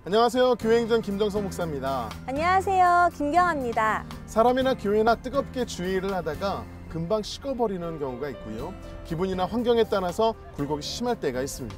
안녕하세요. 교회행전 김정석 목사입니다. 안녕하세요. 김경아입니다. 사람이나 교회나 뜨겁게 주의를 하다가 금방 식어버리는 경우가 있고요. 기분이나 환경에 따라서 굴곡이 심할 때가 있습니다.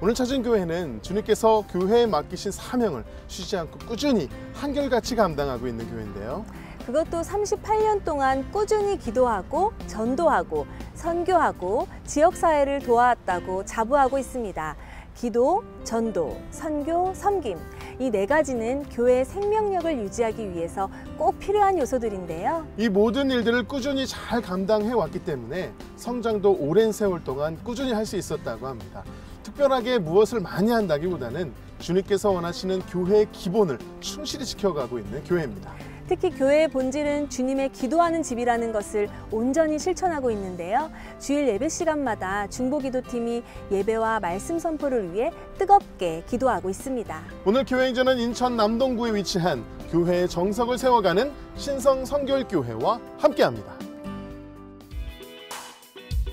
오늘 찾은 교회는 주님께서 교회에 맡기신 사명을 쉬지 않고 꾸준히 한결같이 감당하고 있는 교회인데요. 그것도 38년 동안 꾸준히 기도하고 전도하고 선교하고 지역사회를 도와왔다고 자부하고 있습니다. 기도, 전도, 선교, 섬김 이 네 가지는 교회의 생명력을 유지하기 위해서 꼭 필요한 요소들인데요. 이 모든 일들을 꾸준히 잘 감당해 왔기 때문에 성장도 오랜 세월 동안 꾸준히 할 수 있었다고 합니다. 특별하게 무엇을 많이 한다기보다는 주님께서 원하시는 교회의 기본을 충실히 지켜가고 있는 교회입니다. 특히 교회의 본질은 주님의 기도하는 집이라는 것을 온전히 실천하고 있는데요. 주일 예배 시간마다 중보기도팀이 예배와 말씀 선포를 위해 뜨겁게 기도하고 있습니다. 오늘 교회행전은 인천 남동구에 위치한 교회의 정석을 세워가는 신성 성결교회와 함께합니다.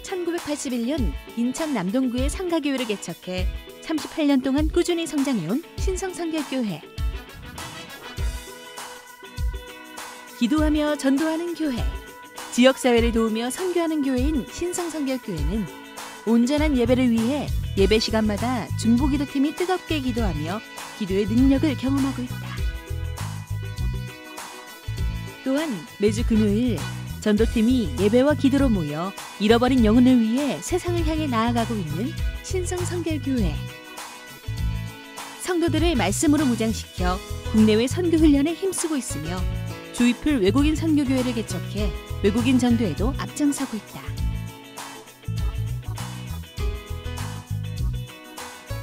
1981년 인천 남동구에 상가교회를 개척해 38년 동안 꾸준히 성장해온 신성 성결교회. 기도하며 전도하는 교회, 지역사회를 도우며 선교하는 교회인 신성성결교회는 온전한 예배를 위해 예배 시간마다 중보기도팀이 뜨겁게 기도하며 기도의 능력을 경험하고 있다. 또한 매주 금요일 전도팀이 예배와 기도로 모여 잃어버린 영혼을 위해 세상을 향해 나아가고 있는 신성성결교회. 성도들을 말씀으로 무장시켜 국내외 선교 훈련에 힘쓰고 있으며 조이풀 외국인 선교교회를 개척해 외국인 전도에도 앞장서고 있다.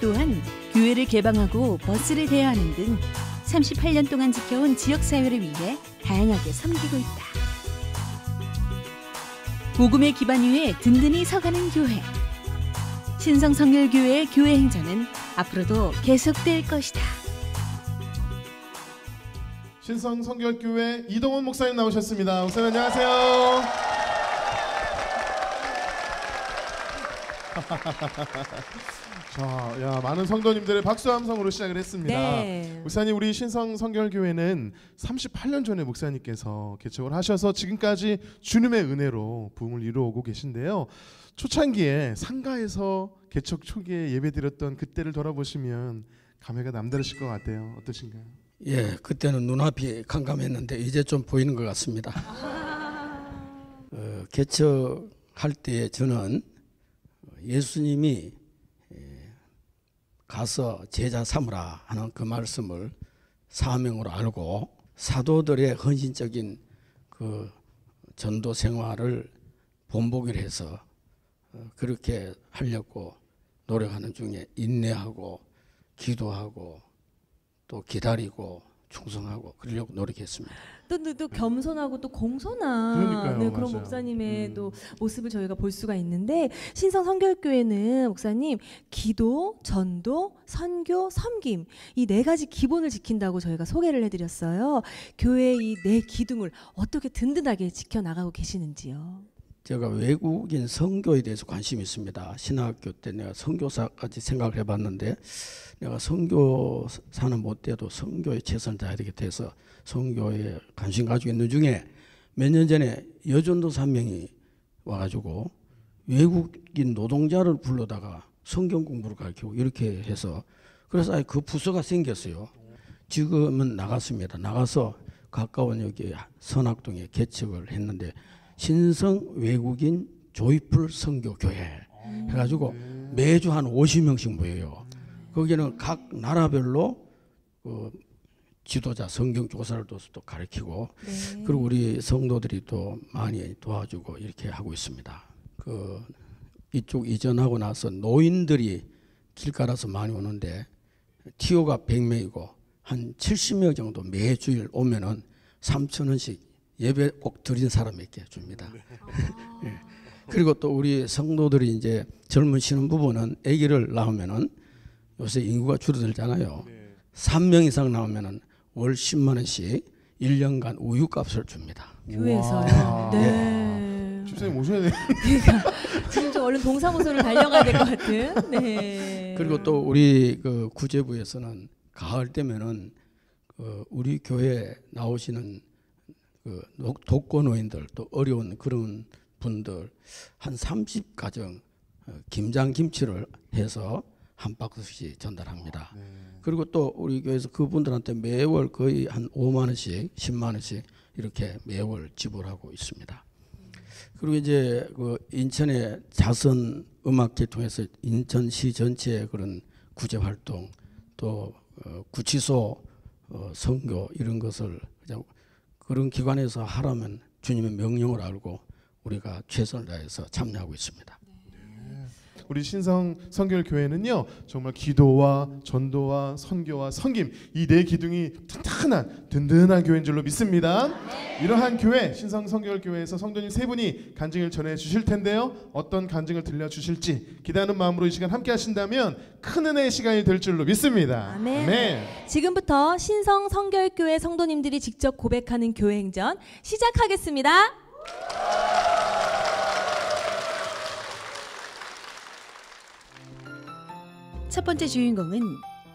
또한 교회를 개방하고 버스를 대여하는 등 38년 동안 지켜온 지역사회를 위해 다양하게 섬기고 있다. 복음의 기반 위에 든든히 서가는 교회. 신성성결교회의 교회 행전은 앞으로도 계속될 것이다. 신성 성결교회 이동훈 목사님 나오셨습니다. 목사님 안녕하세요. 자, 많은 성도님들의 박수 함성으로 시작을 했습니다. 네. 목사님, 우리 신성 성결교회는 38년 전에 목사님께서 개척을 하셔서 지금까지 주님의 은혜로 부흥을 이루어오고 계신데요. 초창기에 상가에서 개척 초기에 예배드렸던 그때를 돌아보시면 감회가 남다르실 것 같아요. 어떠신가요? 예, 그때는 눈앞이 캄캄했는데 이제 좀 보이는 것 같습니다. 개척할 때 저는 예수님이 가서 제자 삼으라 하는 그 말씀을 사명으로 알고 사도들의 헌신적인 그 전도 생활을 본보기를 해서 그렇게 하려고 노력하는 중에 인내하고 기도하고 또 기다리고 충성하고 그러려고 노력했습니다. 또 겸손하고 또 공손한 그러니까요, 그런 맞아요. 목사님의 또 모습을 저희가 볼 수가 있는데 신성 성결교회는 목사님 기도, 전도, 선교, 섬김 이 네 가지 기본을 지킨다고 저희가 소개를 해드렸어요. 교회의 이 네 기둥을 어떻게 든든하게 지켜나가고 계시는지요? 제가 외국인 선교에 대해서 관심이 있습니다. 신학교 때 내가 선교사까지 생각을 해봤는데 내가 선교사는 못돼도 선교에 최선을 다해야 되겠다 선교에 관심 가지고 있는 중에 몇 년 전에 여전도사 한 명이 와가지고 외국인 노동자를 불러다가 성경 공부를 가르치고 이렇게 해서 그래서 아예 그 부서가 생겼어요. 지금은 나갔습니다. 나가서 가까운 여기 선악동에 개척을 했는데 신성 외국인 조이풀 선교교회 해가지고 매주 한 50명씩 모여요. 거기는 각 나라별로 그 지도자 성경 조사를 또 가르치고 그리고 우리 성도들이 또 많이 도와주고 이렇게 하고 있습니다. 그 이쪽 이전하고 나서 노인들이 길가라서 많이 오는데 티오가 100명이고 한 70명 정도 매주일 오면은 3,000원씩 예배 꼭 드린 사람에게 줍니다. 예. 그리고 또 우리 성도들이 이제 젊은 신혼부부는 아기를 낳으면은 요새 인구가 줄어들잖아요. 3명 이상 나오면은 월 10만 원씩 1년간 우유값을 줍니다. 교회에서요. 네. 집사님 오셔야 돼요. 지금 좀 얼른 동사무소를 달려가야 될 것 같은. 네. 그리고 또 우리 그 구제부에서는 가을 되면은 우리 교회에 나오시는 독거노인들 또 어려운 그런 분들 한 30가정 김장김치를 해서 한 박스씩 전달합니다. 그리고 또 우리 교회에서 그분들한테 매월 거의 한 5만 원씩 10만 원씩 이렇게 매월 지불하고 있습니다. 그리고 이제 그 인천의 자선 음악회 통해서 인천시 전체의 그런 구제 활동 또 구치소 선교 이런 것을 그런 기관에서 하라면 주님의 명령을 알고 우리가 최선을 다해서 참여하고 있습니다. 우리 신성 성결교회는요 정말 기도와 전도와 선교와 섬김 이 네 기둥이 튼튼한 든든한 교회인 줄로 믿습니다. 이러한 교회 신성 성결교회에서 성도님 세 분이 간증을 전해 주실 텐데요. 어떤 간증을 들려 주실지 기대하는 마음으로 이 시간 함께 하신다면 큰 은혜의 시간이 될 줄로 믿습니다. 아멘. 아멘. 지금부터 신성 성결교회 성도님들이 직접 고백하는 교회 행전 시작하겠습니다. 첫 번째 주인공은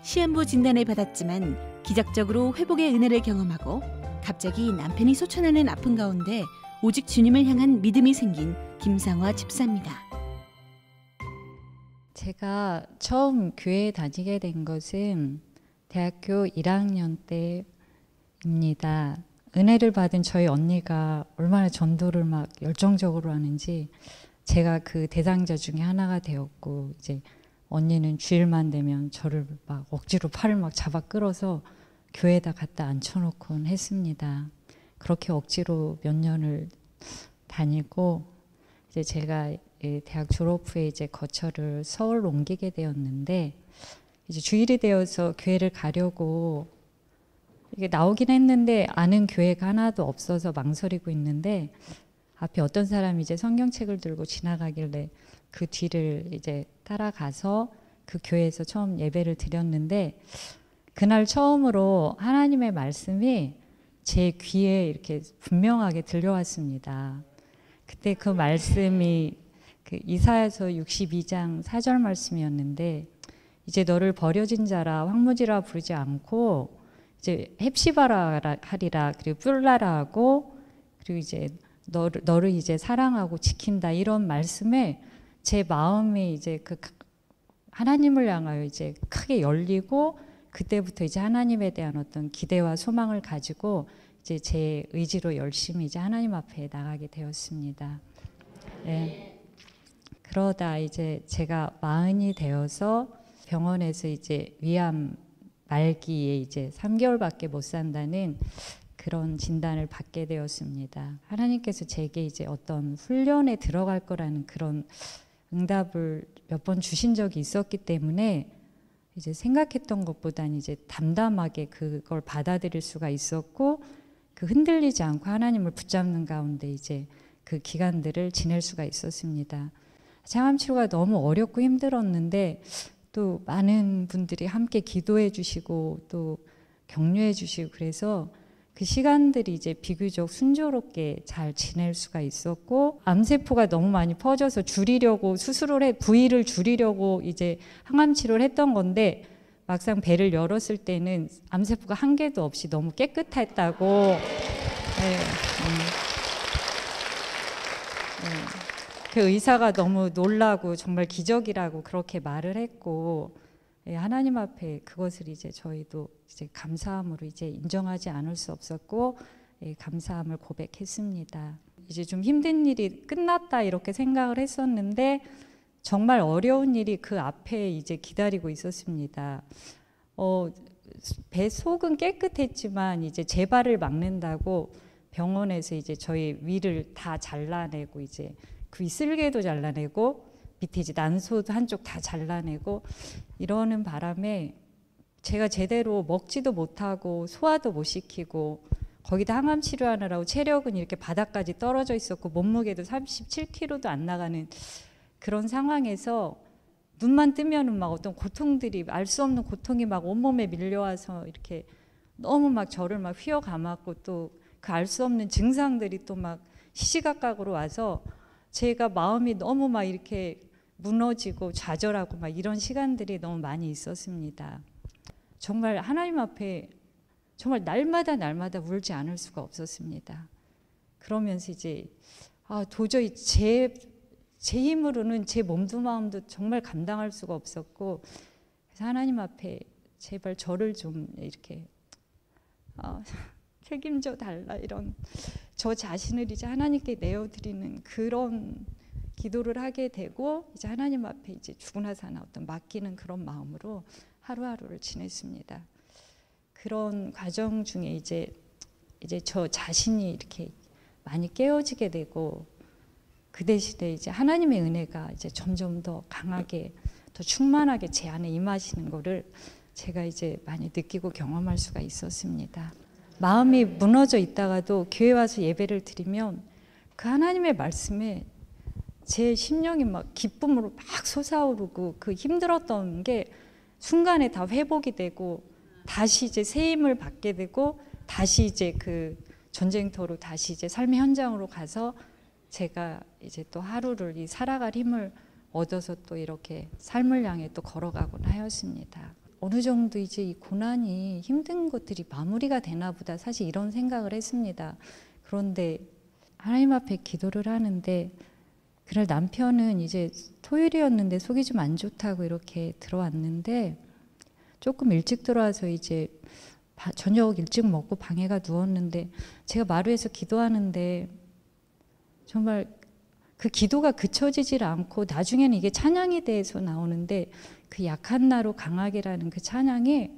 시한부 진단을 받았지만 기적적으로 회복의 은혜를 경험하고 갑자기 남편이 소천하는 아픔 가운데 오직 주님을 향한 믿음이 생긴 김상화 집사입니다. 제가 처음 교회에 다니게 된 것은 대학교 1학년 때입니다. 은혜를 받은 저희 언니가 얼마나 전도를 막 열정적으로 하는지 제가 그 대상자 중에 하나가 되었고 이제 언니는 주일만 되면 저를 막 억지로 팔을 막 잡아 끌어서 교회에다 갖다 앉혀놓곤 했습니다. 그렇게 억지로 몇 년을 다니고 이제 제가 대학 졸업 후에 이제 거처를 서울로 옮기게 되었는데 이제 주일이 되어서 교회를 가려고 이게 나오긴 했는데 아는 교회가 하나도 없어서 망설이고 있는데 앞에 어떤 사람이 이제 성경책을 들고 지나가길래 그 뒤를 이제 따라가서 그 교회에서 처음 예배를 드렸는데 그날 처음으로 하나님의 말씀이 제 귀에 이렇게 분명하게 들려왔습니다. 그때 그 말씀이 그 이사야서 62장 4절 말씀이었는데 이제 너를 버려진 자라 황무지라 부르지 않고 이제 헵시바라 하리라 그리고 뿔라라 하고 그리고 이제 너를 이제 사랑하고 지킨다 이런 말씀에 제 마음이 이제 그 하나님을 향하여 이제 크게 열리고 그때부터 이제 하나님에 대한 어떤 기대와 소망을 가지고 이제 제 의지로 열심히 이제 하나님 앞에 나가게 되었습니다. 네. 그러다 이제 제가 40이 되어서 병원에서 이제 위암 말기에 이제 3개월밖에 못 산다는 그런 진단을 받게 되었습니다. 하나님께서 제게 이제 어떤 훈련에 들어갈 거라는 그런 응답을 몇 번 주신 적이 있었기 때문에 이제 생각했던 것보다는 이제 담담하게 그걸 받아들일 수가 있었고 그 흔들리지 않고 하나님을 붙잡는 가운데 이제 그 기간들을 지낼 수가 있었습니다. 항암 치료가 너무 어렵고 힘들었는데 또 많은 분들이 함께 기도해 주시고 또 격려해 주시고 그래서 그 시간들이 이제 비교적 순조롭게 잘 지낼 수가 있었고 암세포가 너무 많이 퍼져서 줄이려고 부위를 줄이려고 이제 항암 치료를 했던 건데 막상 배를 열었을 때는 암세포가 한 개도 없이 너무 깨끗했다고 그 의사가 너무 놀라고 정말 기적이라고 그렇게 말을 했고 하나님 앞에 그것을 이제 저희도 이제 감사함으로 이제 인정하지 않을 수 없었고 감사함을 고백했습니다. 이제 좀 힘든 일이 끝났다 이렇게 생각을 했었는데 정말 어려운 일이 그 앞에 이제 기다리고 있었습니다. 배 속은 깨끗했지만 이제 재발을 막는다고 병원에서 이제 저희 위를 다 잘라내고 이제 그 윗슬개도 잘라내고 밑에 이제 난소도 한쪽 다 잘라내고 이러는 바람에 제가 제대로 먹지도 못하고 소화도 못 시키고 거기다 항암 치료하느라고 체력은 이렇게 바닥까지 떨어져 있었고 몸무게도 37kg도 안 나가는 그런 상황에서 눈만 뜨면은 막 어떤 고통들이 알 수 없는 고통이 막 온몸에 밀려와서 이렇게 너무 막 저를 막 휘어감았고 또 그 알 수 없는 증상들이 또 막 시시각각으로 와서 제가 마음이 너무 막 이렇게 무너지고 좌절하고 막 이런 시간들이 너무 많이 있었습니다. 정말 하나님 앞에 정말 날마다 울지 않을 수가 없었습니다. 그러면서 이제 도저히 제 힘으로는 제 몸도 마음도 정말 감당할 수가 없었고, 그래서 하나님 앞에 제발 저를 좀 이렇게 책임져 달라, 이런 저 자신을 이제 하나님께 내어드리는 그런 기도를 하게 되고, 이제 하나님 앞에 이제 죽으나 사나 어떤 맡기는 그런 마음으로 하루하루를 지냈습니다. 그런 과정 중에 이제 저 자신이 이렇게 많이 깨어지게 되고, 그 대신에 이제 하나님의 은혜가 이제 점점 더 강하게, 더 충만하게 제 안에 임하시는 거를 제가 이제 많이 느끼고 경험할 수가 있었습니다. 마음이 무너져 있다가도 교회 와서 예배를 드리면 그 하나님의 말씀에 제 심령이 막 기쁨으로 막 솟아오르고, 그 힘들었던 게 순간에 다 회복이 되고, 다시 이제 새 힘을 받게 되고, 다시 이제 그 전쟁터로 다시 이제 삶의 현장으로 가서 제가 이제 또 하루를 살아갈 힘을 얻어서 또 이렇게 삶을 향해 또 걸어가곤 하였습니다. 어느 정도 이제 이 고난이, 힘든 것들이 마무리가 되나 보다, 사실 이런 생각을 했습니다. 그런데 하나님 앞에 기도를 하는데, 그날 남편은 이제 토요일이었는데 속이 좀 안 좋다고 이렇게 들어왔는데, 조금 일찍 들어와서 이제 저녁 일찍 먹고 방에가 누웠는데, 제가 마루에서 기도하는데 정말 그 기도가 그쳐지질 않고, 나중에는 이게 찬양에 대해서 나오는데, 그 약한 나로 강하게라는 그 찬양이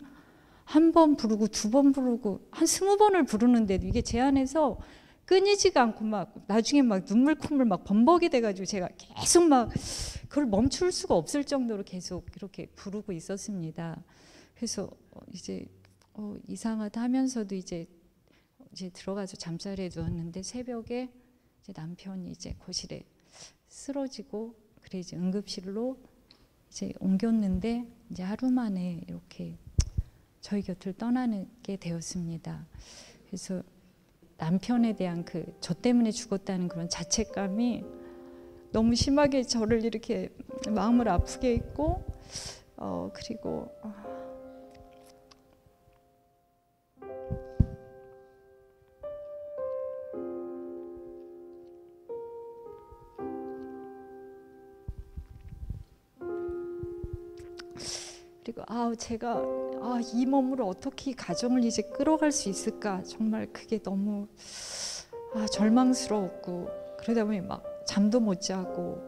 한 번 부르고 두 번 부르고 한 20번을 부르는데도 이게 제 안에서 끊이지가 않고, 막 나중에 막 눈물 콧물 막 범벅이 돼가지고 제가 계속 막 그걸 멈출 수가 없을 정도로 계속 이렇게 부르고 있었습니다. 그래서 이제 이상하다 하면서도 이제 들어가서 잠자리에 누웠는데, 새벽에 이제 남편이 이제 거실에 쓰러지고, 그래 이제 응급실로 이제 옮겼는데, 이제 하루 만에 이렇게 저희 곁을 떠나게 되었습니다. 그래서 남편에 대한 그 저 때문에 죽었다는 그런 자책감이 너무 심하게 저를 이렇게 마음을 아프게 했고, 그리고 제가 이 몸으로 어떻게 이 가정을 이제 끌어갈 수 있을까, 정말 그게 너무 절망스러웠고, 그러다 보니 막 잠도 못 자고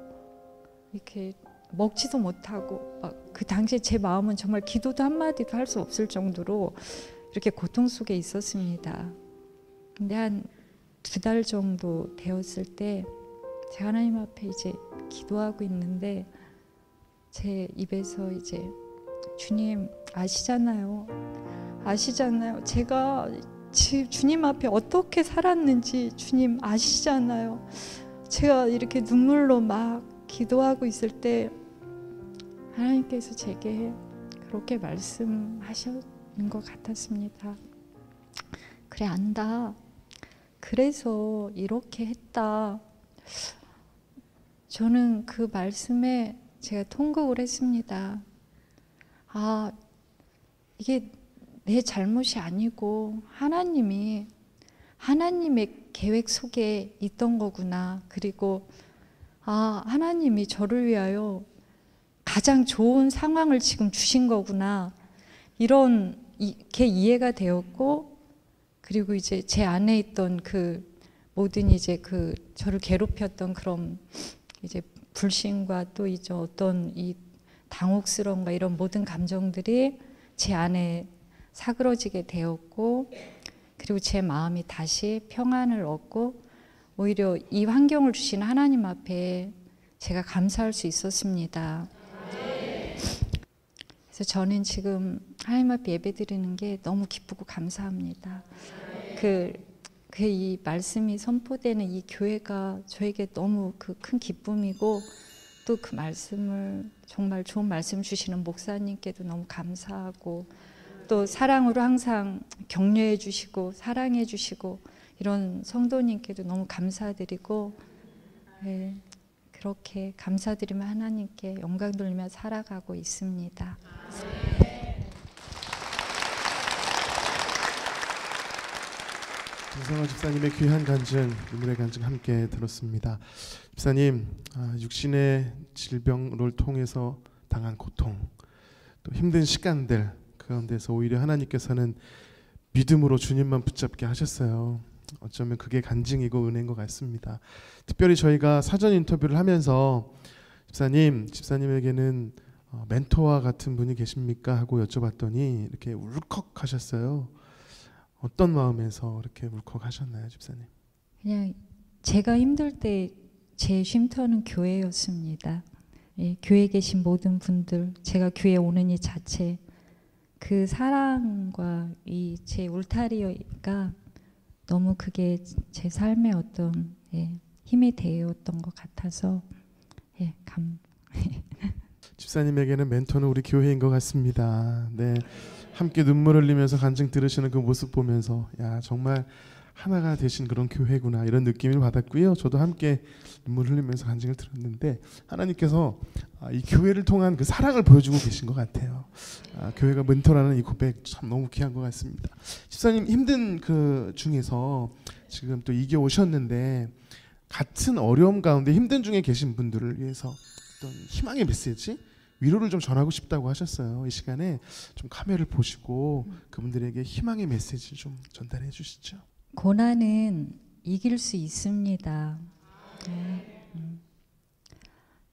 이렇게 먹지도 못하고, 막 그 당시에 제 마음은 정말 기도도 한마디도 할 수 없을 정도로 이렇게 고통 속에 있었습니다. 근데 한 2달 정도 되었을 때 제가 하나님 앞에 이제 기도하고 있는데, 제 입에서 이제 주님 아시잖아요. 제가 주님 앞에 어떻게 살았는지 주님 아시잖아요. 제가 이렇게 눈물로 막 기도하고 있을 때 하나님께서 제게 그렇게 말씀하시는 것 같았습니다. 그래, 안다. 그래서 이렇게 했다. 저는 그 말씀에 제가 통곡을 했습니다. 이게 내 잘못이 아니고 하나님의 계획 속에 있던 거구나. 그리고 하나님이 저를 위하여 가장 좋은 상황을 지금 주신 거구나. 이렇게 이해가 되었고, 그리고 이제 제 안에 있던 그 모든 이제 그 저를 괴롭혔던 그런 이제 불신과 또 이제 어떤 이 당혹스러움과 이런 모든 감정들이 제 안에 사그러지게 되었고, 그리고 제 마음이 다시 평안을 얻고, 오히려 이 환경을 주신 하나님 앞에 제가 감사할 수 있었습니다. 그래서 저는 지금 하나님 앞에 예배드리는 게 너무 기쁘고 감사합니다. 이 말씀이 선포되는 이 교회가 저에게 너무 그 큰 기쁨이고, 또 그 말씀을 정말 좋은 말씀 주시는 목사님께도 너무 감사하고, 또 사랑으로 항상 격려해 주시고 사랑해 주시고 이런 성도님께도 너무 감사드리고, 그렇게 감사드리며 하나님께 영광 돌리며 살아가고 있습니다. 김성환 집사님의 귀한 간증, 눈물의 간증 함께 들었습니다. 집사님, 육신의 질병을 통해서 당한 고통, 또 힘든 시간들 그 가운데서 오히려 하나님께서는 믿음으로 주님만 붙잡게 하셨어요. 어쩌면 그게 간증이고 은혜인 것 같습니다. 특별히 저희가 사전 인터뷰를 하면서 집사님에게는 멘토와 같은 분이 계십니까? 하고 여쭤봤더니 이렇게 울컥하셨어요. 어떤 마음에서 이렇게 울컥하셨나요, 집사님? 그냥 제가 힘들 때 제 쉼터는 교회였습니다. 예, 교회에 계신 모든 분들, 제가 교회 오는 이 자체, 그 사랑과 이 제 울타리가 너무 그게 제 삶의 어떤 힘이 되었던 것 같아서 집사님에게는 멘토는 우리 교회인 것 같습니다. 네, 함께 눈물 흘리면서 간증 들으시는 그 모습 보면서 야 정말 하나가 되신 그런 교회구나 이런 느낌을 받았고요. 저도 함께 눈물 흘리면서 간증을 들었는데 하나님께서 이 교회를 통한 그 사랑을 보여주고 계신 것 같아요. 교회가 멘토라는 이 고백 참 너무 귀한 것 같습니다. 집사님 힘든 그 중에서 지금 또 이겨 오셨는데 같은 어려움 가운데 힘든 중에 계신 분들을 위해서 어떤 희망의 메시지, 위로를 좀 전하고 싶다고 하셨어요. 이 시간에 좀 카메라를 보시고 그분들에게 희망의 메시지를 좀 전달해 주시죠. 고난은 이길 수 있습니다.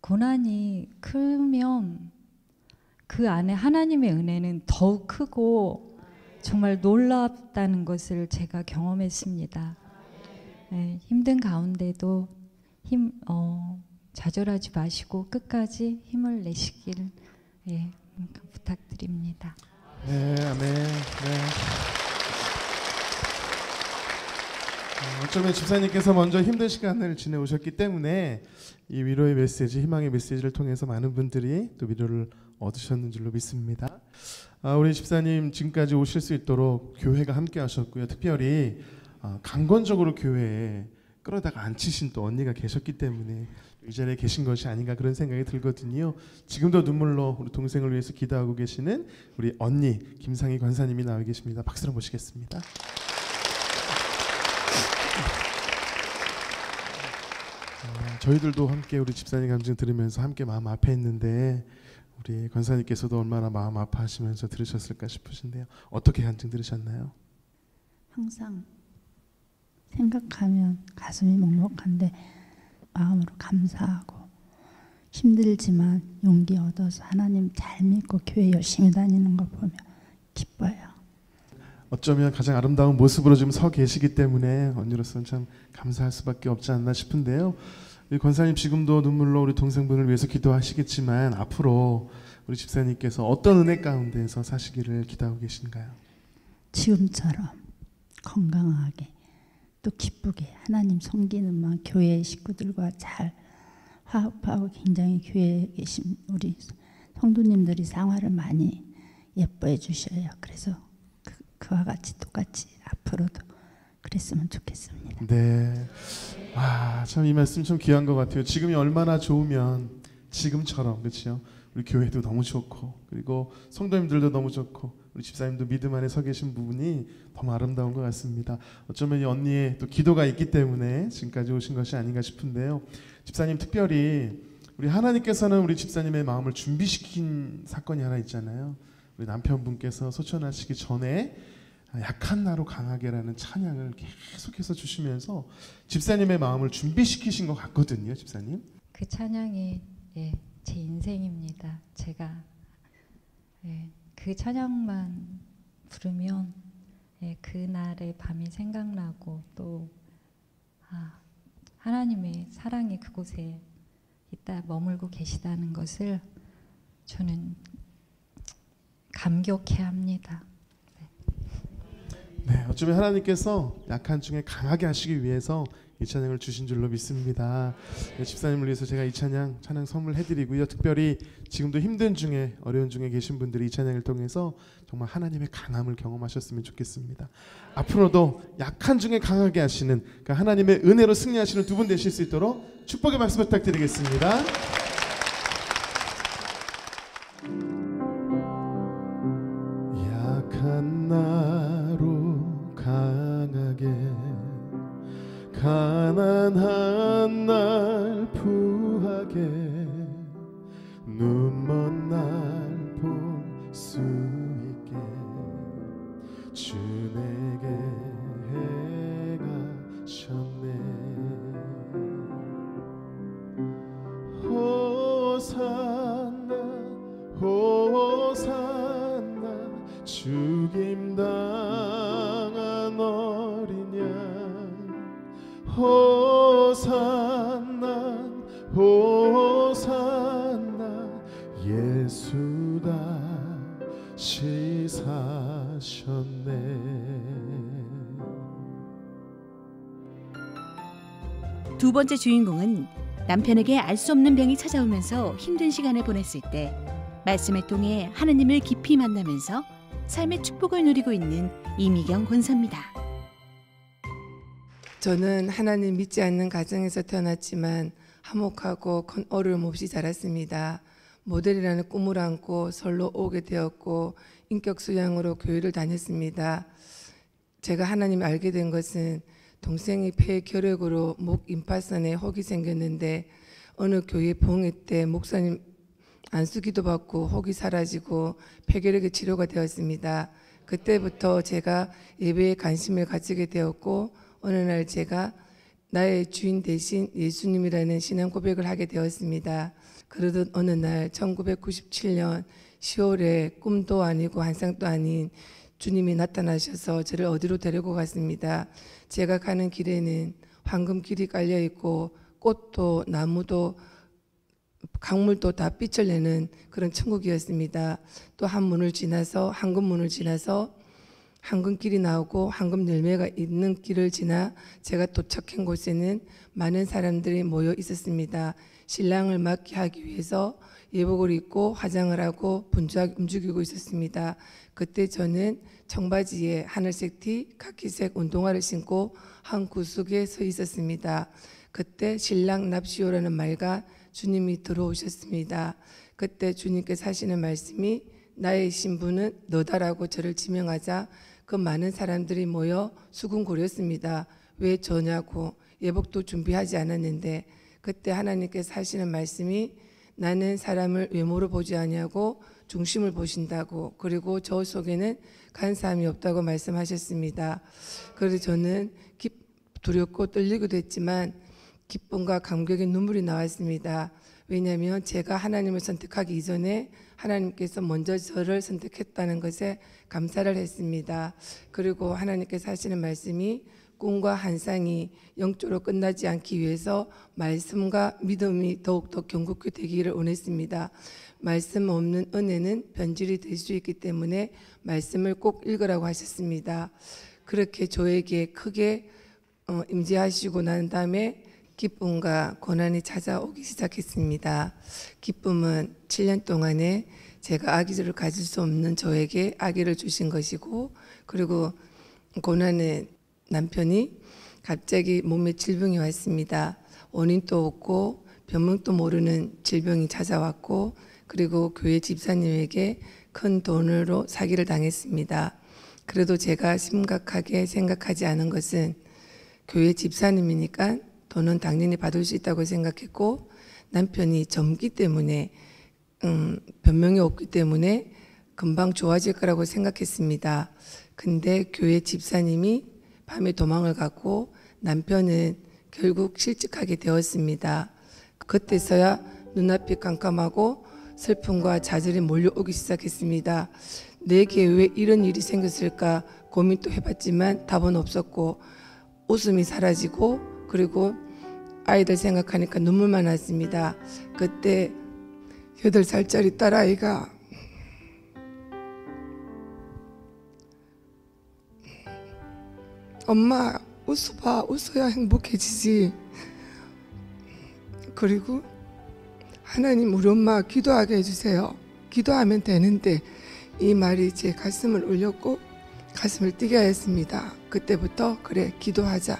고난이 크면 그 안에 하나님의 은혜는 더욱 크고 정말 놀랍다는 것을 제가 경험했습니다. 힘든 가운데도 좌절하지 마시고 끝까지 힘을 내시길 부탁드립니다. 네, 아멘. 네. 어쩌면 집사님께서 먼저 힘든 시간을 지내오셨기 때문에 이 위로의 메시지, 희망의 메시지를 통해서 많은 분들이 또 위로를 얻으셨는 줄로 믿습니다. 우리 집사님 지금까지 오실 수 있도록 교회가 함께 하셨고요. 특별히 강건적으로 교회에 끌어다가 앉히신 또 언니가 계셨기 때문에 이 자리에 계신 것이 아닌가 그런 생각이 들거든요. 지금도 눈물로 우리 동생을 위해서 기도하고 계시는 우리 언니 김상희 권사님이 나와 계십니다. 박수로 모시겠습니다. 저희들도 함께 우리 집사님 감증 들으면서 함께 마음 아파했는데 우리 권사님께서도 얼마나 마음 아파하시면서 들으셨을까 싶으신데요. 어떻게 감증 들으셨나요? 항상 생각하면 가슴이 먹먹한데 마음으로 감사하고 힘들지만 용기 얻어서 하나님 잘 믿고 교회 열심히 다니는 거 보면 기뻐요. 어쩌면 가장 아름다운 모습으로 지금 서 계시기 때문에 언니로서는 참 감사할 수밖에 없지 않나 싶은데요. 우리 권사님 지금도 눈물로 우리 동생분을 위해서 기도하시겠지만 앞으로 우리 집사님께서 어떤 은혜 가운데서 사시기를 기도하고 계신가요? 지금처럼 건강하게 또 기쁘게 하나님 섬기는 만 교회 식구들과 잘 화합하고 굉장히 교회에 계신 우리 성도님들이 상화를 많이 예뻐해 주셔요. 그래서 그와 같이 똑같이 앞으로도 그랬으면 좋겠습니다. 네. 참 이 말씀 좀 귀한 것 같아요. 지금이 얼마나 좋으면 지금처럼 그렇죠. 우리 교회도 너무 좋고 그리고 성도님들도 너무 좋고 우리 집사님도 믿음 안에 서 계신 부분이 너무 아름다운 것 같습니다. 어쩌면 이 언니의 또 기도가 있기 때문에 지금까지 오신 것이 아닌가 싶은데요. 집사님 특별히 우리 하나님께서는 우리 집사님의 마음을 준비시킨 사건이 하나 있잖아요. 우리 남편분께서 소천하시기 전에 약한 나로 강하게라는 찬양을 계속해서 주시면서 집사님의 마음을 준비시키신 것 같거든요. 집사님. 그 찬양이 제 인생입니다. 제가 그 찬양만 부르면 그날의 밤이 생각나고 또 하나님의 사랑이 그곳에 있다 머물고 계시다는 것을 저는 감격해합니다. 네, 어쩌면 하나님께서 약한 중에 강하게 하시기 위해서 이 찬양을 주신 줄로 믿습니다. 네, 집사님을 위해서 제가 이 찬양 선물해드리고요. 특별히 지금도 힘든 중에 어려운 중에 계신 분들이 이 찬양을 통해서 정말 하나님의 강함을 경험하셨으면 좋겠습니다. 앞으로도 약한 중에 강하게 하시는 그 하나님의 은혜로 승리하시는 두 분 되실 수 있도록 축복의 박수 부탁드리겠습니다. 약한 나로 강하게 주 내게 가셨네. 호산나 호산나 죽임당한 어린 양. 호산나 호산나 예수 다시 사셨네. 두 번째 주인공은 남편에게 알 수 없는 병이 찾아오면서 힘든 시간을 보냈을 때 말씀을 통해 하느님을 깊이 만나면서 삶의 축복을 누리고 있는 이미경 권사입니다. 저는 하나님 믿지 않는 가정에서 태어났지만 화목하고 큰 어려움 없이 자랐습니다. 모델이라는 꿈을 안고 서울로 오게 되었고 인격 수양으로 교회를 다녔습니다. 제가 하나님을 알게 된 것은 동생이 폐결핵으로 목 임파선에 혹이 생겼는데 어느 교회 봉회 때 목사님 안수기도 받고 혹이 사라지고 폐결핵의 치료가 되었습니다. 그때부터 제가 예배에 관심을 가지게 되었고 어느 날 제가 나의 주인 대신 예수님이라는 신앙 고백을 하게 되었습니다. 그러던 어느 날 1997년 10월에 꿈도 아니고 환상도 아닌 주님이 나타나셔서 저를 어디로 데리고 갔습니다. 제가 가는 길에는 황금길이 깔려 있고 꽃도 나무도 강물도 다 빛을 내는 그런 천국이었습니다. 또 한 문을 지나서 황금문을 지나서 황금길이 나오고 황금 열매가 있는 길을 지나 제가 도착한 곳에는 많은 사람들이 모여 있었습니다. 신랑을 맞게 하기 위해서 예복을 입고 화장을 하고 분주하게 움직이고 있었습니다. 그때 저는 청바지에 하늘색 티, 카키색 운동화를 신고 한 구석에 서 있었습니다. 그때 신랑 납시오라는 말과 주님이 들어오셨습니다. 그때 주님께서 하시는 말씀이 나의 신부는 너다라고 저를 지명하자 그 많은 사람들이 모여 수군거렸습니다. 왜 저냐고, 예복도 준비하지 않았는데. 그때 하나님께서 하시는 말씀이 나는 사람을 외모로 보지 아니하고 중심을 보신다고, 그리고 저 속에는 간사함이 없다고 말씀하셨습니다. 그래서 저는 두렵고 떨리기도 했지만 기쁨과 감격의 눈물이 나왔습니다. 왜냐하면 제가 하나님을 선택하기 이전에 하나님께서 먼저 저를 선택했다는 것에 감사를 했습니다. 그리고 하나님께서 하시는 말씀이 꿈과 환상이 영적으로 끝나지 않기 위해서 말씀과 믿음이 더욱더 견고히 되기를 원했습니다. 말씀 없는 은혜는 변질이 될 수 있기 때문에 말씀을 꼭 읽으라고 하셨습니다. 그렇게 저에게 크게 임재하시고 난 다음에 기쁨과 고난이 찾아오기 시작했습니다. 기쁨은 7년 동안에 제가 아기를 가질 수 없는 저에게 아기를 주신 것이고, 그리고 고난은 남편이 갑자기 몸에 질병이 왔습니다. 원인도 없고 병명도 모르는 질병이 찾아왔고, 그리고 교회 집사님에게 큰 돈으로 사기를 당했습니다. 그래도 제가 심각하게 생각하지 않은 것은 교회 집사님이니까 돈은 당연히 받을 수 있다고 생각했고, 남편이 젊기 때문에 변명이 없기 때문에 금방 좋아질 거라고 생각했습니다. 근데 교회 집사님이 밤에 도망을 갔고 남편은 결국 실직하게 되었습니다. 그때서야 눈앞이 깜깜하고 슬픔과 좌절이 몰려오기 시작했습니다. 내게 왜 이런 일이 생겼을까 고민도 해봤지만 답은 없었고, 웃음이 사라지고, 그리고 아이들 생각하니까 눈물만 났습니다. 그때 8살짜리 딸아이가 엄마 웃어봐, 웃어야 행복해지지. 그리고 하나님 우리 엄마 기도하게 해주세요. 기도하면 되는데, 이 말이 제 가슴을 울렸고 가슴을 뛰게 하였습니다. 그때부터 그래 기도하자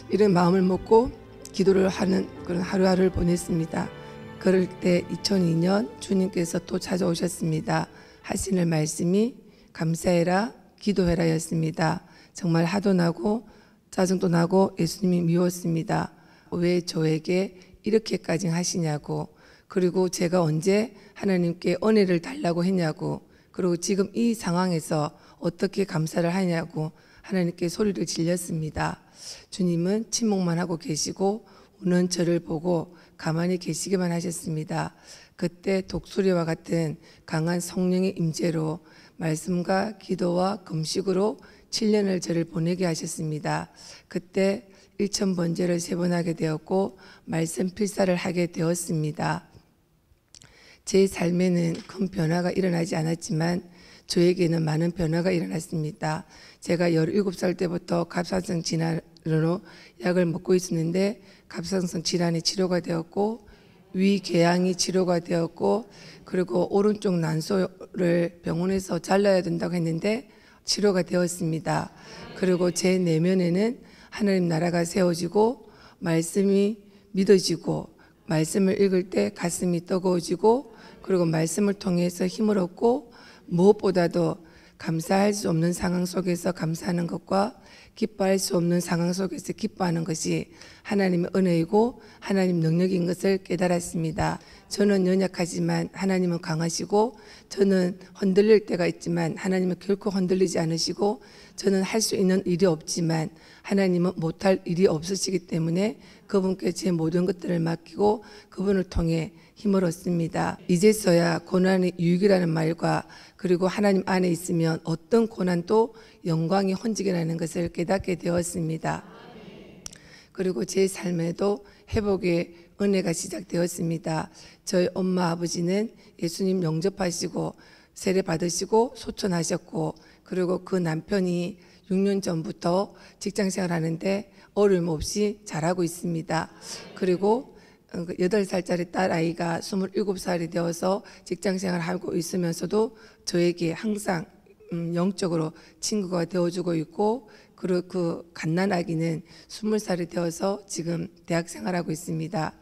이런 마음을 먹고 기도를 하는 그런 하루하루를 보냈습니다. 그럴 때 2002년 주님께서 또 찾아오셨습니다. 하시는 말씀이 감사해라, 기도해라 였습니다. 정말 화도 나고 짜증도 나고 예수님이 미웠습니다. 왜 저에게 이렇게까지 하시냐고, 그리고 제가 언제 하나님께 은혜를 달라고 했냐고, 그리고 지금 이 상황에서 어떻게 감사를 하냐고 하나님께 소리를 질렀습니다. 주님은 침묵만 하고 계시고 우는 저를 보고 가만히 계시기만 하셨습니다. 그때 독수리와 같은 강한 성령의 임재로 말씀과 기도와 금식으로 7년을 저를 보내게 하셨습니다. 그때 1000번제를 3번 하게 되었고 말씀 필사를 하게 되었습니다. 제 삶에는 큰 변화가 일어나지 않았지만 저에게는 많은 변화가 일어났습니다. 제가 17살 때부터 갑상선 질환으로 약을 먹고 있었는데 갑상선 질환이 치료가 되었고 위궤양이 치료가 되었고 그리고 오른쪽 난소를 병원에서 잘라야 된다고 했는데 치료가 되었습니다. 그리고 제 내면에는 하나님 나라가 세워지고 말씀이 믿어지고 말씀을 읽을 때 가슴이 뜨거워지고 그리고 말씀을 통해서 힘을 얻고 무엇보다도 감사할 수 없는 상황 속에서 감사하는 것과 기뻐할 수 없는 상황 속에서 기뻐하는 것이 하나님의 은혜이고 하나님 능력인 것을 깨달았습니다. 저는 연약하지만 하나님은 강하시고 저는 흔들릴 때가 있지만 하나님은 결코 흔들리지 않으시고 저는 할 수 있는 일이 없지만 하나님은 못할 일이 없으시기 때문에 그분께 제 모든 것들을 맡기고 그분을 통해 힘을 얻습니다. 이제서야 고난이 유익이라는 말과 그리고 하나님 안에 있으면 어떤 고난도 영광이 헌지게라는 것을 깨닫게 되었습니다. 그리고 제 삶에도 회복의 은혜가 시작되었습니다. 저희 엄마 아버지는 예수님 영접하시고 세례 받으시고 소천하셨고 그리고 그 남편이 6년 전부터 직장생활 하는데 어려움 없이 잘하고 있습니다. 그리고 8살짜리 딸아이가 27살이 되어서 직장생활을 하고 있으면서도 저에게 항상 영적으로 친구가 되어주고 있고 그리고 그 갓난아기는 20살이 되어서 지금 대학생활하고 있습니다.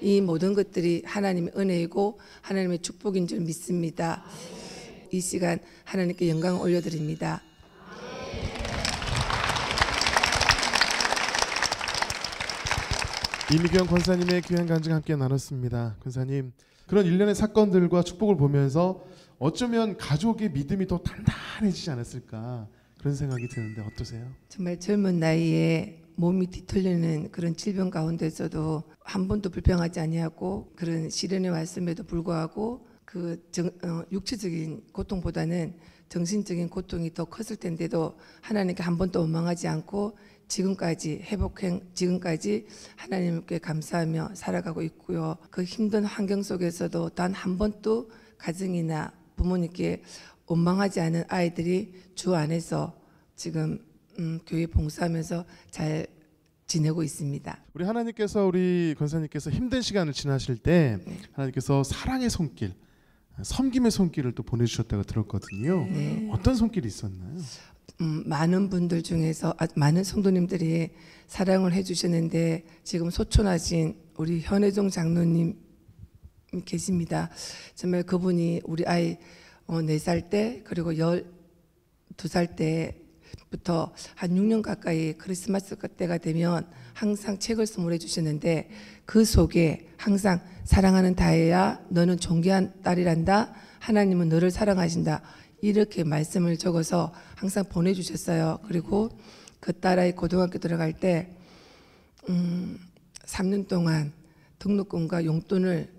이 모든 것들이 하나님의 은혜이고 하나님의 축복인 줄 믿습니다. 이 시간 하나님께 영광을 올려드립니다. 이미경 권사님의 귀한 간증 함께 나눴습니다. 권사님, 그런 일련의 사건들과 축복을 보면서 어쩌면 가족의 믿음이 더 단단해지지 않았을까 그런 생각이 드는데 어떠세요? 정말 젊은 나이에 몸이 뒤틀리는 그런 질병 가운데서도 한 번도 불평하지 아니하고 그런 시련이 왔음에도 불구하고 육체적인 고통보다는 정신적인 고통이 더 컸을 텐데도 하나님께 한 번도 원망하지 않고 지금까지 지금까지 하나님께 감사하며 살아가고 있고요. 그 힘든 환경 속에서도 단 한 번도 가정이나 부모님께 원망하지 않은 아이들이 주 안에서 지금 교회 봉사하면서 잘 지내고 있습니다. 우리 하나님께서 우리 권사님께서 힘든 시간을 지나실 때 하나님께서 사랑의 손길, 섬김의 손길을 또 보내주셨다고 들었거든요. 네. 어떤 손길이 있었나요? 많은 분들 중에서 많은 성도님들이 사랑을 해주셨는데 지금 소천하신 우리 현혜종 장로님 계십니다. 정말 그분이 우리 아이 4살 때 그리고 12살 때부터 한 6년 가까이 크리스마스 때가 되면 항상 책을 선물해 주셨는데 그 속에 항상 사랑하는 다혜야 너는 존귀한 딸이란다. 하나님은 너를 사랑하신다. 이렇게 말씀을 적어서 항상 보내주셨어요. 그리고 그 딸아이 고등학교 들어갈 때 3년 동안 등록금과 용돈을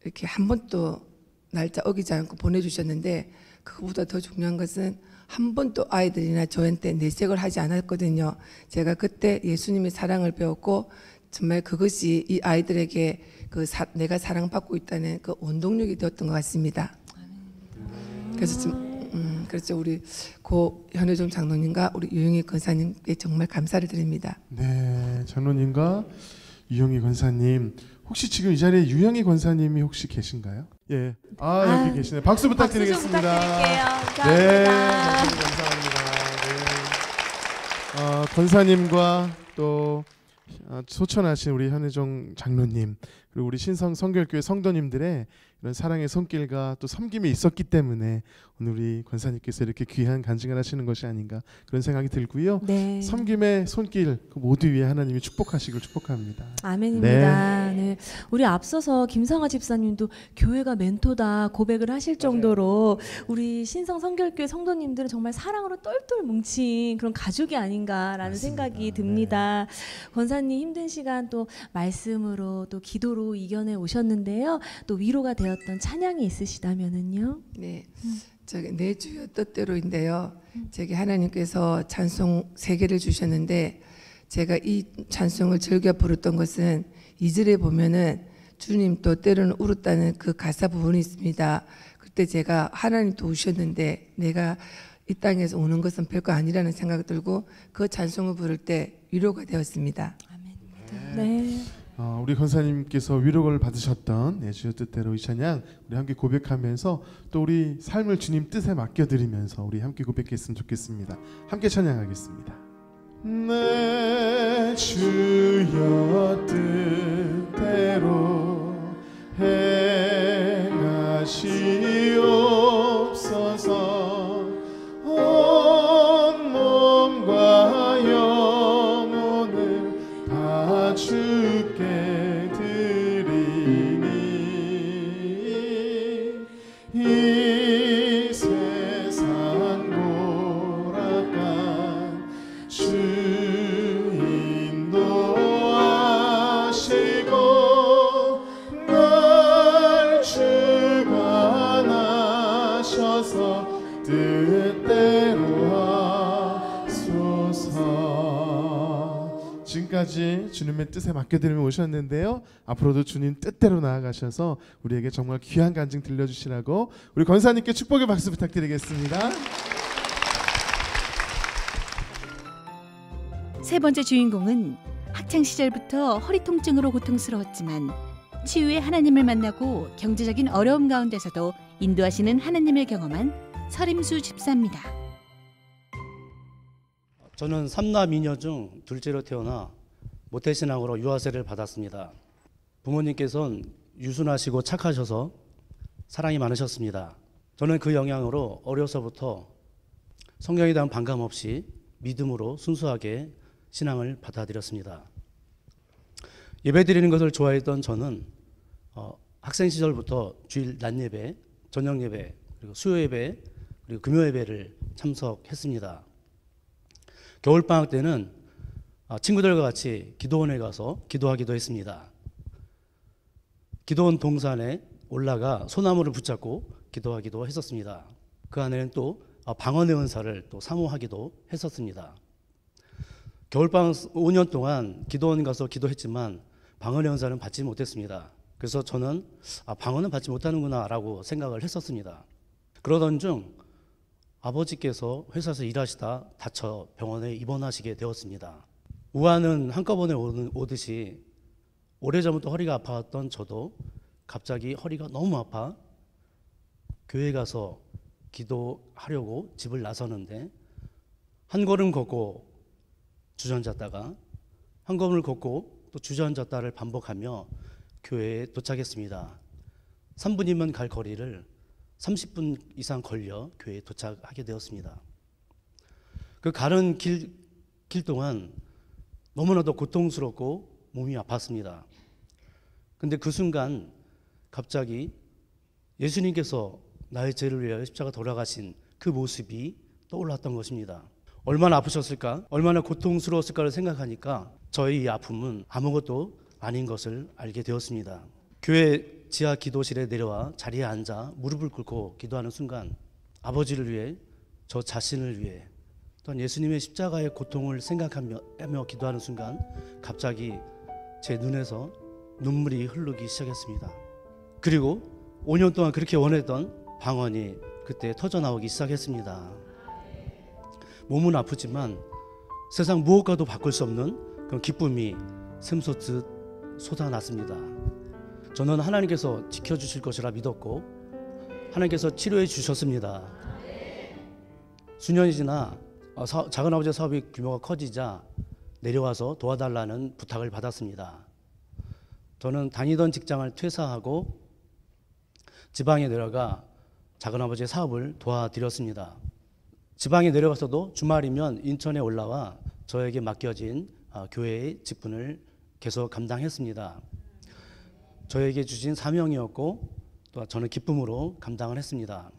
이렇게 한 번도 날짜 어기지 않고 보내주셨는데 그것보다 더 중요한 것은 한 번도 아이들이나 저한테 내색을 하지 않았거든요. 제가 그때 예수님의 사랑을 배웠고 정말 그것이 이 아이들에게 내가 사랑받고 있다는 그 원동력이 되었던 것 같습니다. 그래서 그렇죠. 우리 고 현혜종 장로님과 우리 유영희 권사님께 정말 감사를 드립니다. 네, 장로님과 유영희 권사님, 혹시 지금 이 자리에 유영희 권사님이 혹시 계신가요? 예, 여기 계시네요. 박수 부탁드리겠습니다. 박수 좀 부탁드릴게요. 감사합니다. 네, 감사합니다. 네. 권사님과 또 소천하신 우리 현혜종 장로님, 그리고 우리 신성 성결교회 성도님들의 이런 사랑의 손길과 또 섬김이 있었기 때문에 오늘 우리 권사님께서 이렇게 귀한 간증을 하시는 것이 아닌가 그런 생각이 들고요. 네. 섬김의 손길 그 모두 위에 하나님이 축복하시길 축복합니다. 아멘입니다. 네. 우리 앞서서 김상아 집사님도 교회가 멘토다 고백을 하실 정도로 우리 신성 성결교회 성도님들은 정말 사랑으로 똘똘 뭉친 그런 가족이 아닌가라는 맞습니다. 생각이 듭니다. 권사님 힘든 시간 또 말씀으로 또 기도로 이겨내 오셨는데요. 또 위로가 되었던 찬양이 있으시다면은요. 네, 저기 내 주여 뜻대로인데요. 제게 하나님께서 찬송 3개를 주셨는데 제가 이 찬송을 즐겨 부르던 것은 2절에 보면은 주님 또 때로는 울었다는 그 가사 부분이 있습니다. 그때 제가 하나님 또 우셨는데 내가 이 땅에서 우는 것은 별거 아니라는 생각이 들고 그 찬송을 부를 때 위로가 되었습니다. 아멘입니다. 네. 우리 권사님께서 위로를 받으셨던 내 주여 뜻대로 이 찬양 우리 함께 고백하면서 또 우리 삶을 주님 뜻에 맡겨드리면서 우리 함께 고백했으면 좋겠습니다. 함께 찬양하겠습니다. 내 주여 뜻대로 행하시옵소서. 온 몸과 영혼을 다 주께 드리니 이 세상 고락간 주 인도하시고 날 주관하셔서 뜻대로 하소서. 지금까지 주님의 뜻에 맡겨드리며 오셨는데요. 앞으로도 주님 뜻대로 나아가셔서 우리에게 정말 귀한 간증 들려주시라고 우리 권사님께 축복의 박수 부탁드리겠습니다. 세 번째 주인공은 학창 시절부터 허리 통증으로 고통스러웠지만 치유의 하나님을 만나고 경제적인 어려움 가운데서도 인도하시는 하나님을 경험한 서림수 집사입니다. 저는 3남 2녀 중 둘째로 태어나 모태신앙으로 유아세를 받았습니다. 부모님께서는 유순하시고 착하셔서 사랑이 많으셨습니다. 저는 그 영향으로 어려서부터 성경에 대한 반감 없이 믿음으로 순수하게 신앙을 받아들였습니다. 예배드리는 것을 좋아했던 저는 학생 시절부터 주일 낮 예배, 저녁 예배, 그리고 수요 예배, 그리고 금요 예배를 참석했습니다. 겨울방학 때는 친구들과 같이 기도원에 가서 기도하기도 했습니다. 기도원 동산에 올라가 소나무를 붙잡고 기도하기도 했었습니다. 그 안에는 또 방언의 은사를 또 사모하기도 했었습니다. 겨울방학 5년 동안 기도원 가서 기도했지만 방언의 은사는 받지 못했습니다. 그래서 저는 방언은 받지 못하는구나 라고 생각을 했었습니다. 그러던 중 아버지께서 회사에서 일하시다 다쳐 병원에 입원하시게 되었습니다. 우한은 한꺼번에 오듯이 오래전부터 허리가 아파왔던 저도 갑자기 허리가 너무 아파 교회 가서 기도하려고 집을 나서는데 한 걸음 걷고 주저앉았다가 한 걸음을 걷고 또 주저앉았다를 반복하며 교회에 도착했습니다. 3분이면 갈 거리를 30분 이상 걸려 교회에 도착하게 되었습니다. 그 가는 길 동안 너무나도 고통스럽고 몸이 아팠습니다. 근데 그 순간 갑자기 예수님께서 나의 죄를 위하여 십자가 돌아가신 그 모습이 떠올랐던 것입니다. 얼마나 아프셨을까? 얼마나 고통스러웠을까를 생각하니까 저의 이 아픔은 아무것도 아닌 것을 알게 되었습니다. 교회 지하 기도실에 내려와 자리에 앉아 무릎을 꿇고 기도하는 순간 아버지를 위해 저 자신을 위해 또한 예수님의 십자가의 고통을 생각하며 기도하는 순간 갑자기 제 눈에서 눈물이 흐르기 시작했습니다. 그리고 5년 동안 그렇게 원했던 방언이 그때 터져나오기 시작했습니다. 몸은 아프지만 세상 무엇과도 바꿀 수 없는 그런 기쁨이 샘솟듯 쏟아났습니다. 저는 하나님께서 지켜주실 것이라 믿었고 하나님께서 치료해 주셨습니다. 수년이 지나 작은아버지 사업이 규모가 커지자 내려와서 도와달라는 부탁을 받았습니다. 저는 다니던 직장을 퇴사하고 지방에 내려가 작은아버지의 사업을 도와드렸습니다. 지방에 내려가서도 주말이면 인천에 올라와 저에게 맡겨진 교회의 직분을 계속 감당했습니다. 저에게 주신 사명이었고 또 저는 기쁨으로 감당을 했습니다.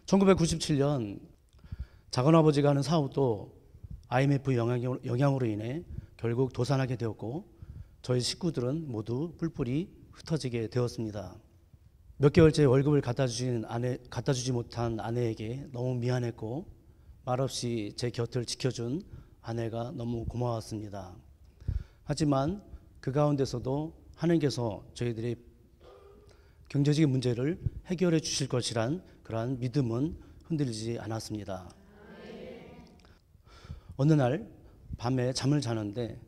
1997년 작은아버지가 하는 사업도 IMF 영향으로 인해 결국 도산하게 되었고 저희 식구들은 모두 뿔뿔이 흩어지게 되었습니다. 몇 개월째 월급을 갖다 주지 못한 아내에게 너무 미안했고 말없이 제 곁을 지켜준 아내가 너무 고마웠습니다. 하지만 그 가운데서도 하나님께서 저희들의 경제적인 문제를 해결해 주실 것이란 그러한 믿음은 흔들리지 않았습니다. 어느 날 밤에 잠을 자는데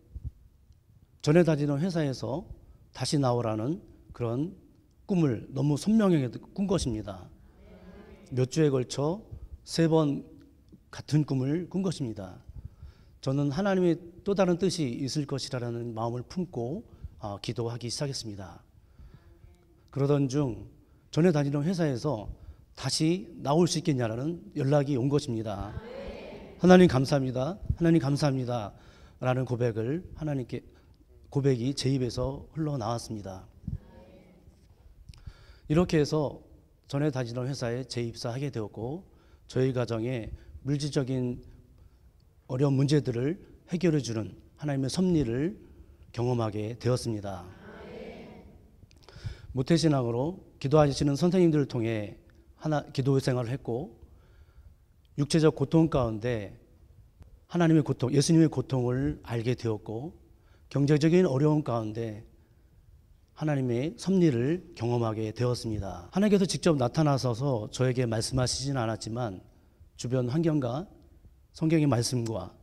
전에 다니던 회사에서 다시 나오라는 그런 꿈을 너무 선명하게 꾼 것입니다. 몇 주에 걸쳐 3번 같은 꿈을 꾼 것입니다. 저는 하나님의 또 다른 뜻이 있을 것이라는 마음을 품고 기도하기 시작했습니다. 그러던 중 전에 다니던 회사에서 다시 나올 수 있겠냐라는 연락이 온 것입니다. 하나님 감사합니다. 하나님 감사합니다. 라는 고백이 제 입에서 흘러나왔습니다. 이렇게 해서 전에 다니던 회사에 재입사하게 되었고 저희 가정의 물질적인 어려운 문제들을 해결해 주는 하나님의 섭리를 경험하게 되었습니다. 모태신앙으로 기도하시는 선생님들을 통해 기도 생활을 했고 육체적 고통 가운데 하나님의 고통, 예수님의 고통을 알게 되었고 경제적인 어려움 가운데 하나님의 섭리를 경험하게 되었습니다. 하나님께서 직접 나타나셔서 저에게 말씀하시지는 않았지만 주변 환경과 성경의 말씀과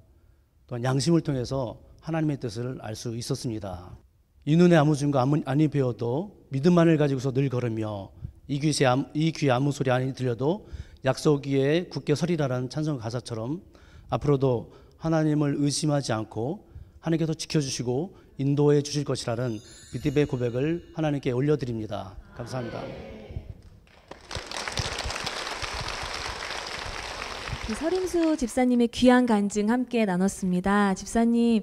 또한 양심을 통해서 하나님의 뜻을 알 수 있었습니다. 이 눈에 아무 증거 아니 배워도 믿음만을 가지고서 늘 걸으며 이 귀에 아무 소리 아니 들려도 약속 위에 굳게 서리라라는 찬송 가사처럼 앞으로도 하나님을 의심하지 않고 하나님께서 지켜주시고 인도해 주실 것이라는 믿음의 고백을 하나님께 올려드립니다. 감사합니다. 서림수 집사님의 귀한 간증 함께 나눴습니다. 집사님,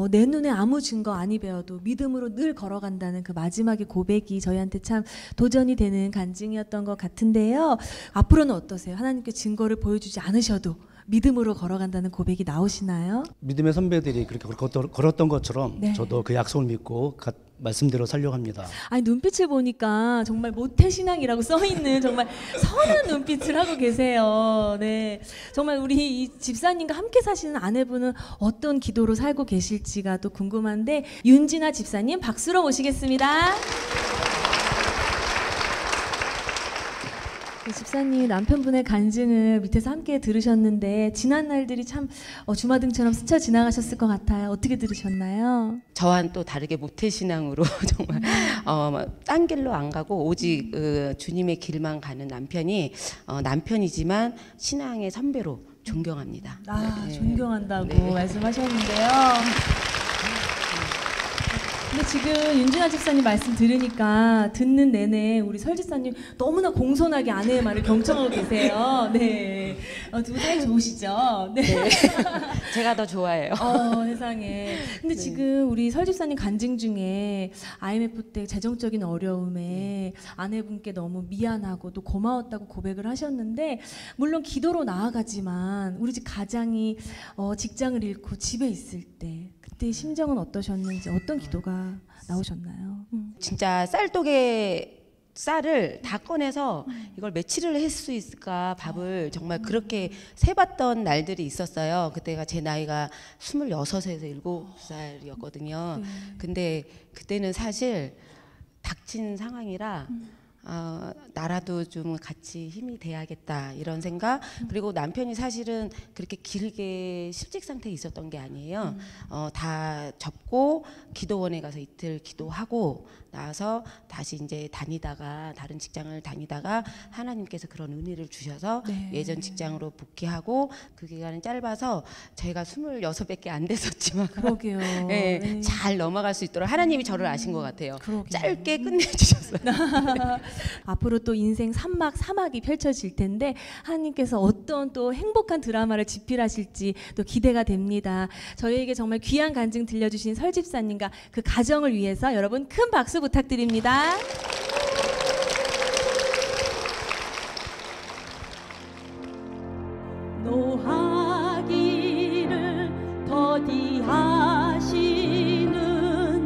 내 눈에 아무 증거 아니 배워도 믿음으로 늘 걸어간다는 그 마지막의 고백이 저희한테 참 도전이 되는 간증이었던 것 같은데요. 앞으로는 어떠세요? 하나님께 증거를 보여주지 않으셔도 믿음으로 걸어간다는 고백이 나오시나요? 믿음의 선배들이 그렇게 걸었던 것처럼 네. 저도 그 약속을 믿고 말씀대로 살려고 합니다. 아니 눈빛을 보니까 정말 모태신앙이라고 써있는 정말 선한 눈빛을 하고 계세요. 네, 정말 우리 이 집사님과 함께 사시는 아내분은 어떤 기도로 살고 계실지가 또 궁금한데 윤진아 집사님 박수로 모시겠습니다. 집사님 남편분의 간증을 밑에서 함께 들으셨는데 지난 날들이 참 주마등처럼 스쳐 지나가셨을 것 같아요. 어떻게 들으셨나요? 저와는 또 다르게 모태신앙으로 정말 딴 길로 안 가고 오직 주님의 길만 가는 남편이 남편이지만 신앙의 선배로 존경합니다. 네. 존경한다고 말씀하셨는데요. 근데 지금 윤진아 집사님 말씀 들으니까 듣는 내내 우리 설 집사님 너무나 공손하게 아내의 말을 경청하고 계세요. 네, 두 분 사이 좋으시죠? 네. 네. 제가 더 좋아해요. 세상에. 근데 지금 우리 설 집사님 간증 중에 IMF 때 재정적인 어려움에 아내분께 너무 미안하고 또 고마웠다고 고백을 하셨는데 물론 기도로 나아가지만 우리 집 가장이 직장을 잃고 집에 있을 때 그때 심정은 어떠셨는지 어떤 기도가 나오셨나요? 진짜 쌀을 다 꺼내서 이걸 며칠을 할 수 있을까 밥을 정말 그렇게 세봤던 날들이 있었어요. 그때가 제 나이가 26에서 7살이었거든요. 근데 그때는 사실 닥친 상황이라 나라도 좀 같이 힘이 돼야겠다 이런 생각. 그리고 남편이 사실은 그렇게 길게 실직 상태에 있었던 게 아니에요. 다 접고 기도원에 가서 이틀 기도하고 나서 다시 이제 다른 직장을 다니다가 하나님께서 그런 은혜를 주셔서 네. 예전 직장으로 복귀하고 그 기간은 짧아서 저희가 26밖에 안 됐었지만 그러게요. 네, 네. 잘 넘어갈 수 있도록 하나님이 저를 아신 것 같아요. 그러게요. 짧게 끝내주셨어요. 앞으로 또 인생 3막 4막이 펼쳐질 텐데 하나님께서 어떤 또 행복한 드라마를 집필하실지 또 기대가 됩니다. 저희에게 정말 귀한 간증 들려주신 설집사님과 그 가정을 위해서 여러분 큰 박수 부탁드립니다. 노하기를 더디하시는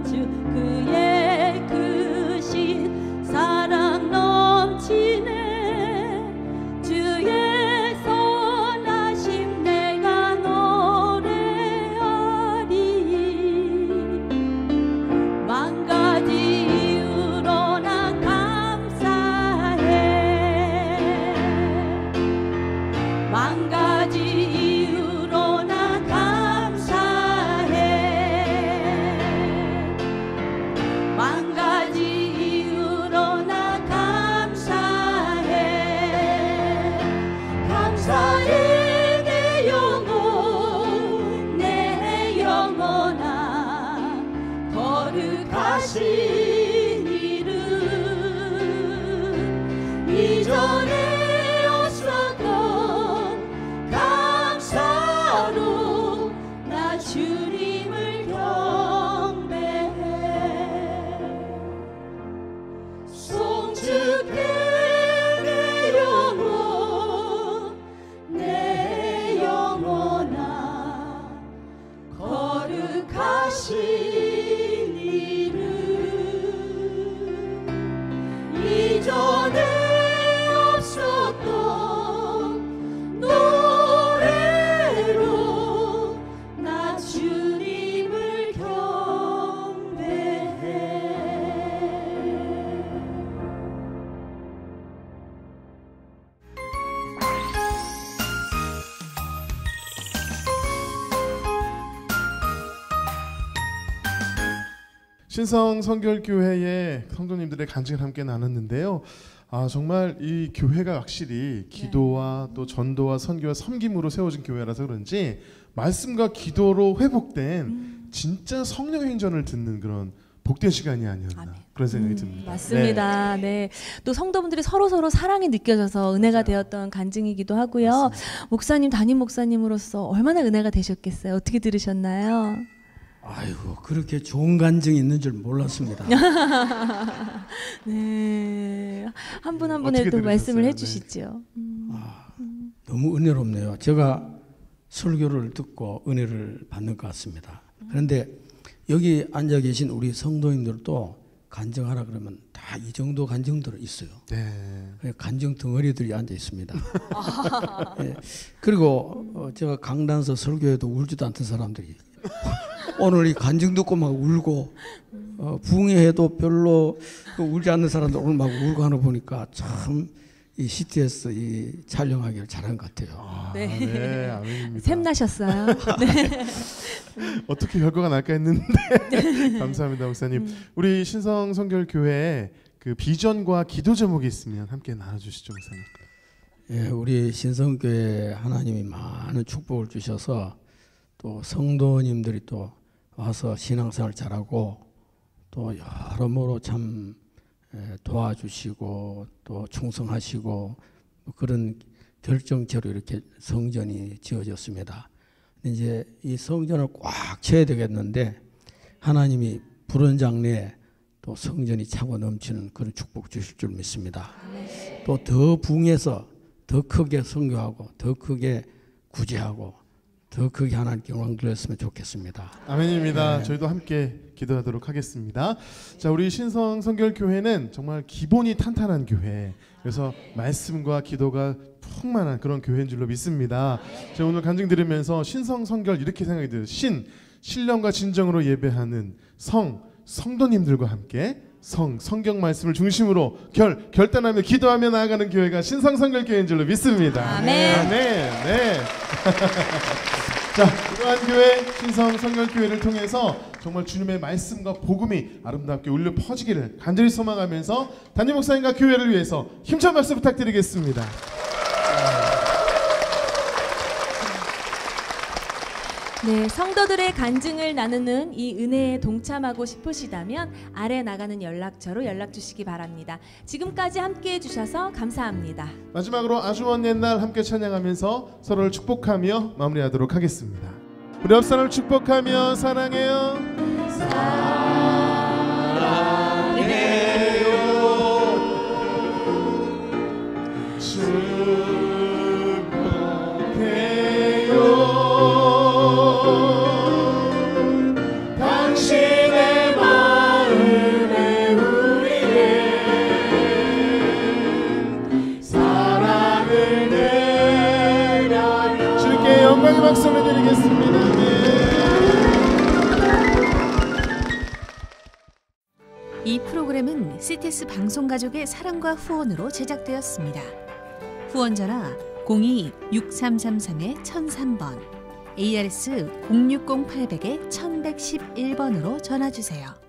주 그의 크신 사랑 넘치네 주의 선하심 내가 노래하리 만 가지 이유로 난 감사해 만 가지 이유로 난 감사해 만 가지 이유로 난 감사해 감사해 내 영혼아 거룩하신 이름 이전에 없었던 감사로 나 주님을 경배해 송축해 내 영혼아 거룩하신 이름 이전에 없었던 노래로 나 주님을 경배해 신성 성결교회의 성도님들의 간증을 함께 나눴는데요. 정말 이 교회가 확실히 기도와 또 전도와 선교와 섬김으로 세워진 교회라서 그런지 말씀과 기도로 회복된 진짜 성령의 행전을 듣는 그런 복된 시간이 아니었나 그런 생각이 듭니다. 맞습니다. 네. 또 성도분들이 서로 사랑이 느껴져서 은혜가 되었던 간증이기도 하고요. 맞습니다. 목사님, 담임 목사님으로서 얼마나 은혜가 되셨겠어요? 어떻게 들으셨나요? 아이고 그렇게 좋은 간증이 있는 줄 몰랐습니다. 네. 한 분 한 분에 어떻게 또 말씀을 들으셨어요? 해주시죠. 너무 은혜롭네요. 제가 설교를 듣고 은혜를 받는 것 같습니다. 그런데 여기 앉아 계신 우리 성도님들도 간증하라 그러면 다 이 정도 간증들은 있어요. 네. 간증 덩어리들이 앉아 있습니다. 네. 그리고 제가 강단서 설교에도 울지도 않던 사람들이 오늘 이 간증 듣고 막 울고 부흥회에도 별로 울지 않는 사람들 오늘 막 울고 하는 거 보니까 참 이 CTS 이 촬영하기를 잘한 것 같아요. 네. 네, 아멘입니다. 샘나셨어요. 네. 어떻게 결과가 날까 했는데 감사합니다, 목사님. 우리 신성 성결교회의 그 비전과 기도 제목이 있으면 함께 나눠주시죠, 목사님. 예, 우리 신성교회 하나님이 많은 축복을 주셔서 또 성도님들이 또 와서 신앙생활 잘하고 또 여러모로 참 도와주시고 또 충성하시고 뭐 그런 결정체로 이렇게 성전이 지어졌습니다. 이제 이 성전을 꽉 채워야 되겠는데 하나님이 부른 장래에 또 성전이 차고 넘치는 그런 축복 주실 줄 믿습니다. 또 더 부흥해서 더 크게 선교하고 더 크게 구제하고 더 크게 하나님께 영광 드렸으면 좋겠습니다. 아멘입니다. 저희도 함께 기도하도록 하겠습니다. 자, 우리 신성 성결교회는 정말 기본이 탄탄한 교회. 그래서 말씀과 기도가 풍만한 그런 교회인 줄로 믿습니다. 제가 오늘 간증 들으면서 신성 성결 이렇게 생각이 들어요. 신령과 진정으로 예배하는 성도님들과 함께 성경 말씀을 중심으로 결단하며 기도하며 나아가는 교회가 신성성결교회인 줄로 믿습니다. 아멘. 네. 자, 이러한 교회 신성성결교회를 통해서 정말 주님의 말씀과 복음이 아름답게 울려 퍼지기를 간절히 소망하면서 담임 목사님과 교회를 위해서 힘찬 박수 부탁드리겠습니다. 네, 성도들의 간증을 나누는 이 은혜에 동참하고 싶으시다면 아래 나가는 연락처로 연락 주시기 바랍니다. 지금까지 함께해 주셔서 감사합니다. 마지막으로 아주 먼 옛날 함께 찬양하면서 서로를 축복하며 마무리하도록 하겠습니다. 우리 옆사람을 축복하며 사랑해요. 당신의 마음에 우리는 사랑을 내려요. 주님께 영광의 박수를 드리겠습니다. 이 프로그램은 CTS 방송가족의 사랑과 후원으로 제작되었습니다. 후원 전화 02-6333-1003번, ARS 060-800-1111번으로 전화주세요.